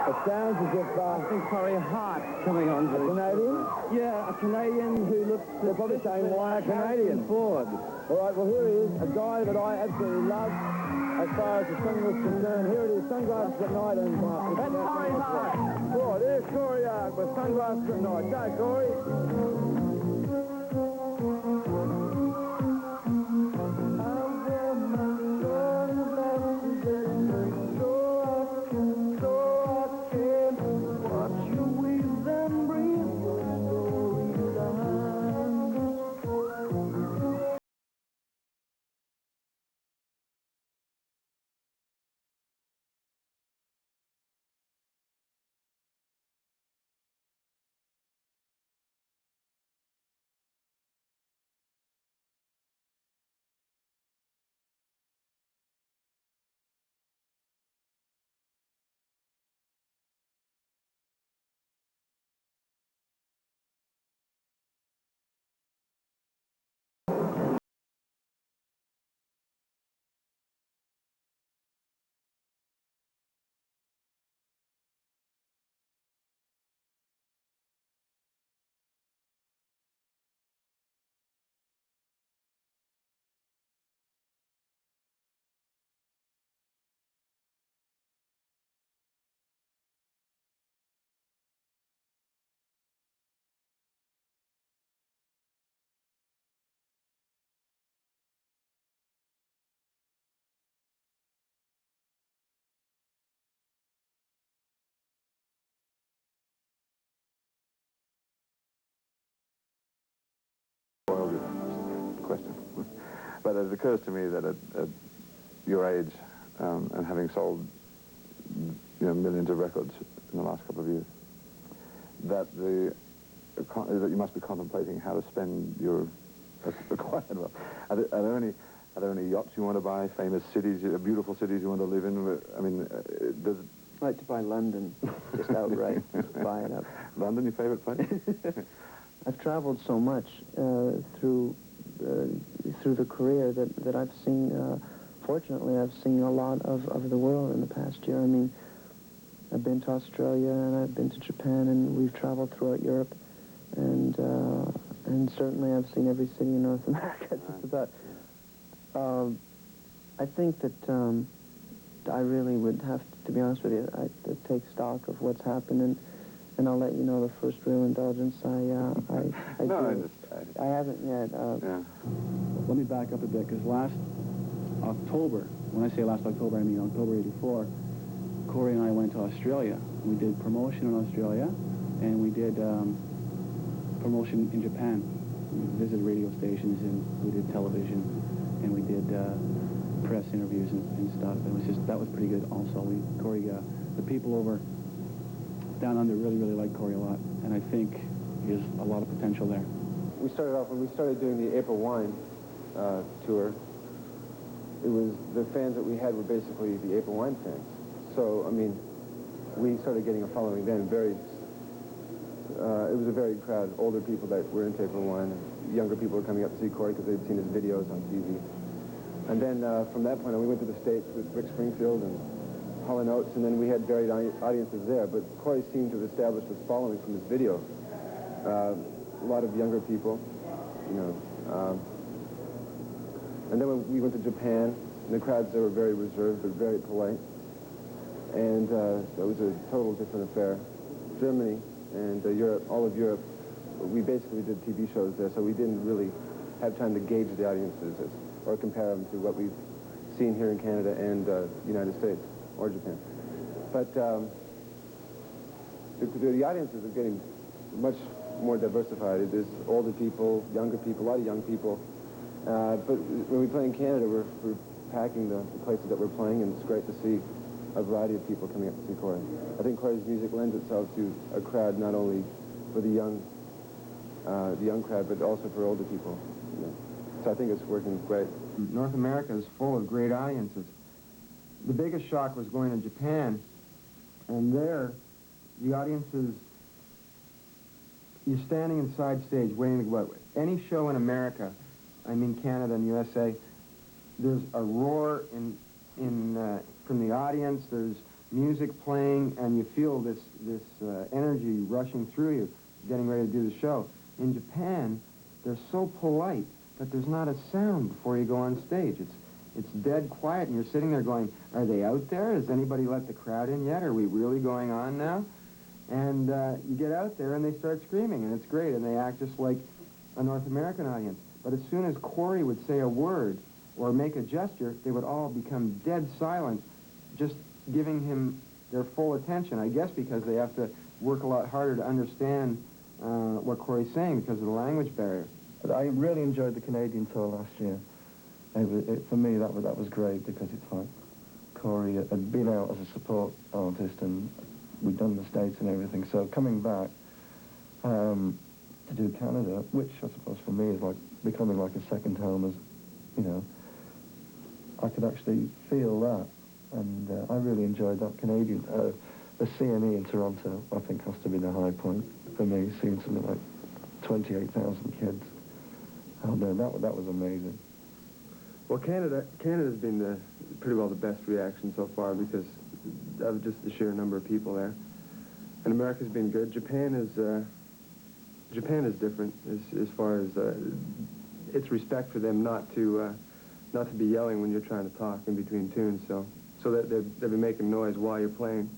It sounds as if... I think probably Hart coming on. A Canadian? Yeah, a Canadian who looks... They're probably saying, why a Canadian? Ford. All right, well, here he is, a guy that I absolutely love as far as the singing was concerned. Here it is, Sunglasses at Night. And, That's Corey Hart. Oh, there's Corey Hart with Sunglasses at Night. Go, Corey. Question. But it occurs to me that at your age and having sold millions of records in the last couple of years, that you must be contemplating how to spend your quiet wealth. Are there any yachts you want to buy, famous cities, beautiful cities you want to live in? I mean, does I'd like to buy London, just outright, just buy it up. London your favorite place? I've traveled so much through the career that I've seen. Fortunately, I've seen a lot of the world in the past year. I mean, I've been to Australia and I've been to Japan, and we've traveled throughout Europe, and certainly I've seen every city in North America. Just about. I think that I really would have to be honest with you, to take stock of what's happened, and I'll let you know the first real indulgence I haven't yet. Yeah. Let me back up a bit, because last October, when I say last October, I mean October '84, Corey and I went to Australia. We did promotion in Australia, and we did promotion in Japan. We visited radio stations, and we did television, and we did press interviews and stuff. It was just, that was pretty good also. Corey, the people over down under really like Corey a lot, and I think there's a lot of potential there. We started off, when we started doing the April Wine tour, it was, the fans that we had were basically the April Wine fans. So, I mean, we started getting a following then, it was a varied crowd, older people that were into April Wine, and younger people were coming up to see Corey because they'd seen his videos on TV. And then from that point on, we went to the States with Rick Springfield and Hall & Oates, and then we had varied audiences there. But Corey seemed to have established his following from his video. A lot of younger people, you know. And then when we went to Japan, and the crowds there were very reserved but very polite. And that was a total different affair. Germany and Europe, all of Europe, we basically did TV shows there, so we didn't really have time to gauge the audiences or compare them to what we've seen here in Canada and the United States or Japan. But the audiences are getting much more diversified. There's older people, younger people, a lot of young people. But when we play in Canada, we're packing the places that we're playing, and it's great to see a variety of people coming up to see Corey. I think Corey's music lends itself to a crowd not only for the young crowd, but also for older people. You know. So I think it's working great. North America is full of great audiences. The biggest shock was going to Japan, and there, the audiences, you're standing inside stage waiting to go out. Any show in America, I mean Canada and USA, there's a roar from the audience, there's music playing, and you feel this energy rushing through you, getting ready to do the show. In Japan, they're so polite that there's not a sound before you go on stage. It's dead quiet, and you're sitting there going, are they out there? Has anybody let the crowd in yet? Are we really going on now? And you get out there, and they start screaming, and it's great, and they act just like a North American audience. But as soon as Corey would say a word or make a gesture, they would all become dead silent, just giving him their full attention, I guess because they have to work a lot harder to understand what Corey's saying because of the language barrier. I really enjoyed the Canadian tour last year. For me, that was great because it's like Corey had been out as a support artist and we'd done the States and everything. So coming back to do Canada, which I suppose for me is like becoming like a second home, as you know, I could actually feel that, and I really enjoyed that Canadian. The CNE in Toronto, I think, has to be the high point for me. Seeing something like 28,000 kids out there, that was amazing. Well, Canada's been pretty well the best reaction so far because of just the sheer number of people there. And America's been good. Japan is different as far as it's respect for them not to be yelling when you're trying to talk in between tunes. So that they've been making noise while you're playing.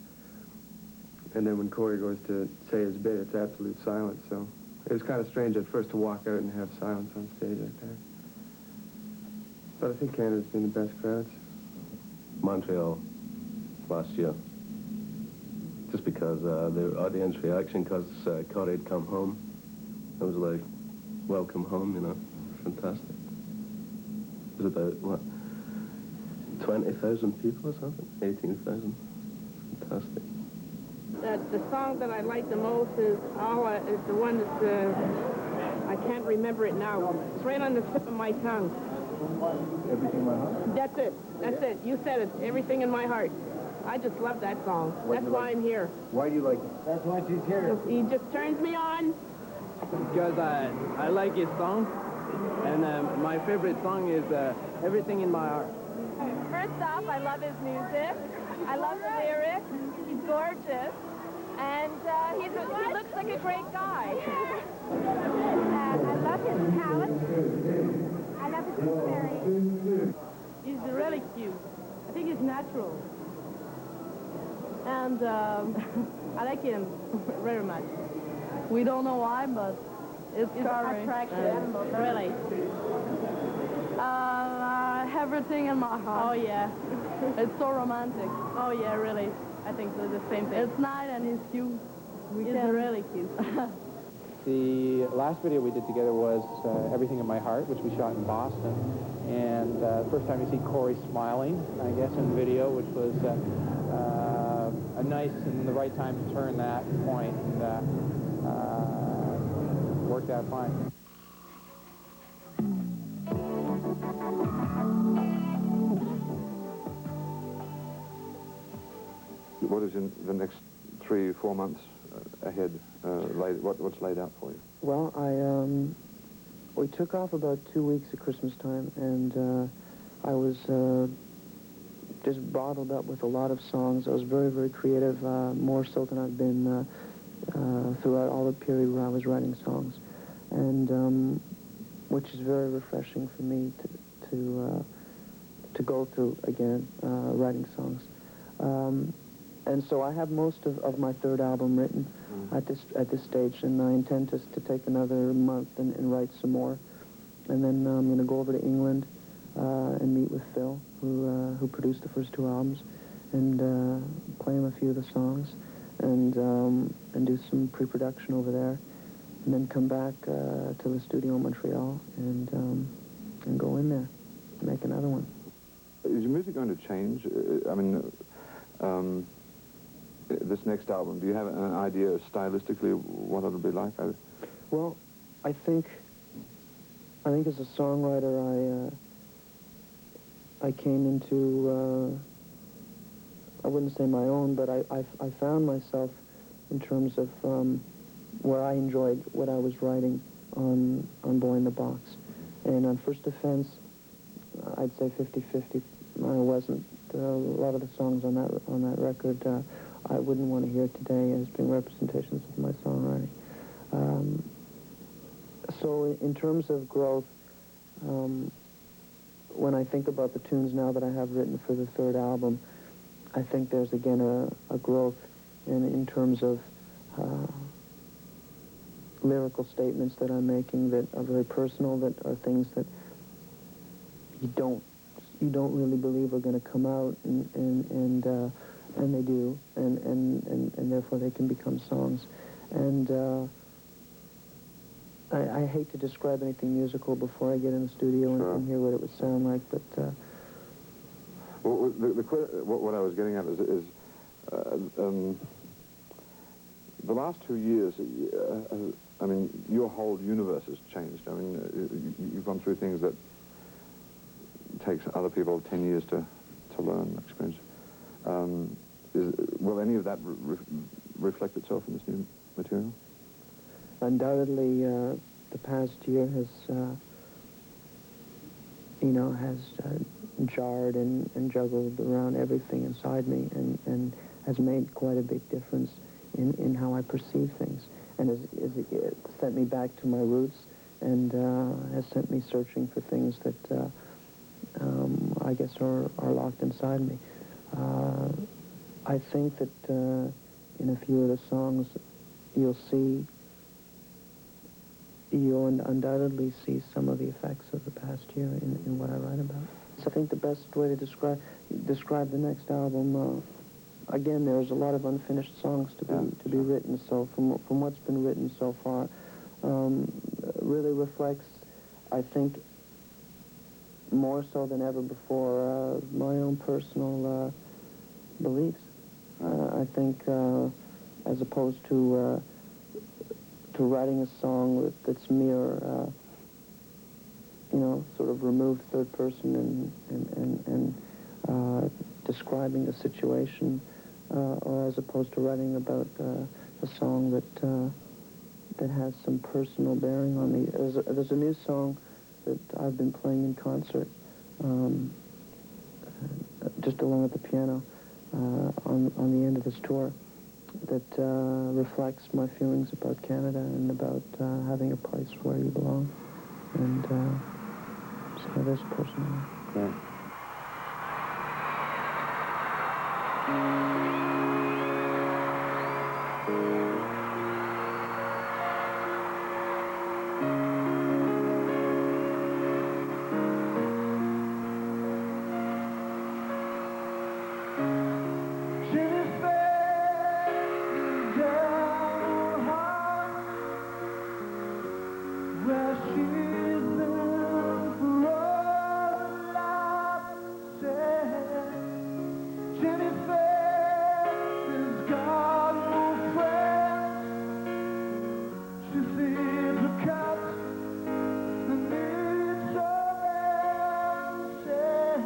And then when Corey goes to say his bit, it's absolute silence. So it was kind of strange at first to walk out and have silence on stage like that. But I think Canada's been the best crowds. Montreal last year. Just because the audience reaction, because Corey had come home. I was like, welcome home, you know, fantastic. It was about, what, 20,000 people or something? 18,000. Fantastic. The song that I like the most is the one that's, I can't remember it now. It's right on the tip of my tongue. Everything in my heart? That's it. You said it. Everything in my heart. I just love that song. That's why I'm here. Why do you like it? That's why she's here. He just turns me on. Because I like his song, and my favorite song is Everything in My Heart. First off, I love his music. I love the lyrics. He's gorgeous. And he looks like a great guy. I love his talent. I love his sincerity. He's really cute. I think he's natural. And I like him very much. We don't know why, but it's attraction. Really. Everything in my heart. Oh, yeah. It's so romantic. Oh, yeah, really. I think so, the same thing. It's nice and he's cute. He's really cute. The last video we did together was Everything in My Heart, which we shot in Boston. And first time you see Corey smiling, I guess, in the video, which was a nice and the right time to turn that point. And worked out fine. What is in the next 3-4 months ahead? What's laid out for you? Well, we took off about 2 weeks at Christmas time, and I was just bottled up with a lot of songs. I was very, very creative, more so than I've been throughout all the period where I was writing songs, and which is very refreshing for me to go through again, writing songs. And so I have most of my third album written at this stage, and I intend to take another month and write some more. And then I'm going to go over to England and meet with Phil, who produced the first 2 albums, and play him a few of the songs, and do some pre-production over there, and then come back to the studio in Montreal and go in there and make another one. Is your music going to change? I mean, this next album, do you have an idea stylistically what it'll be like? Well, I think as a songwriter, I came into, I wouldn't say my own, but I found myself in terms of where I enjoyed what I was writing on Boy in the Box. And on First Offense, I'd say 50-50. I wasn't a lot of the songs on that record I wouldn't want to hear today as being representations of my songwriting. So in terms of growth, when I think about the tunes now that I have written for the third album, I think there's again a growth in terms of lyrical statements that I'm making that are very personal, that are things that you don't really believe are going to come out, and they do, and therefore they can become songs. And I hate to describe anything musical before I get in the studio and hear what it would sound like, but well, what I was getting at is the last 2 years, I mean, your whole universe has changed. I mean, you've gone through things that takes other people 10 years to learn, experience. Will any of that reflect itself in this new material? Undoubtedly, the past year has, jarred and juggled around everything inside me, and has made quite a big difference in how I perceive things, and it sent me back to my roots, and has sent me searching for things that I guess are locked inside me. I think that in a few of the songs you'll undoubtedly see some of the effects of the past year in what I write about. So I think the best way to describe the next album, again, there's a lot of unfinished songs to be written, so from what's been written so far, really reflects, I think, more so than ever before, my own personal beliefs. I think, as opposed to writing a song that's mere, sort of removed third person and describing a situation, or as opposed to writing about a song that has some personal bearing on me. There's a new song that I've been playing in concert, just alone at the piano, on the end of this tour, that reflects my feelings about Canada and about having a place where you belong. And so there's personal. Right. Jenny Fey down Hart, where she's been for all her life. Said Jenny Fey has got no friends. She feeds her cats and needs a man. Said,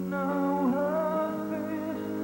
now her face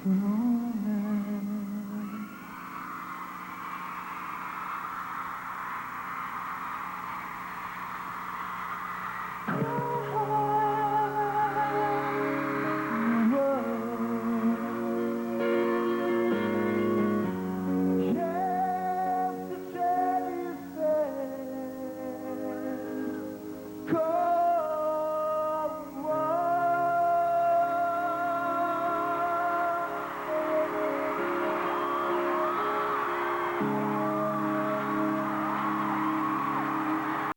for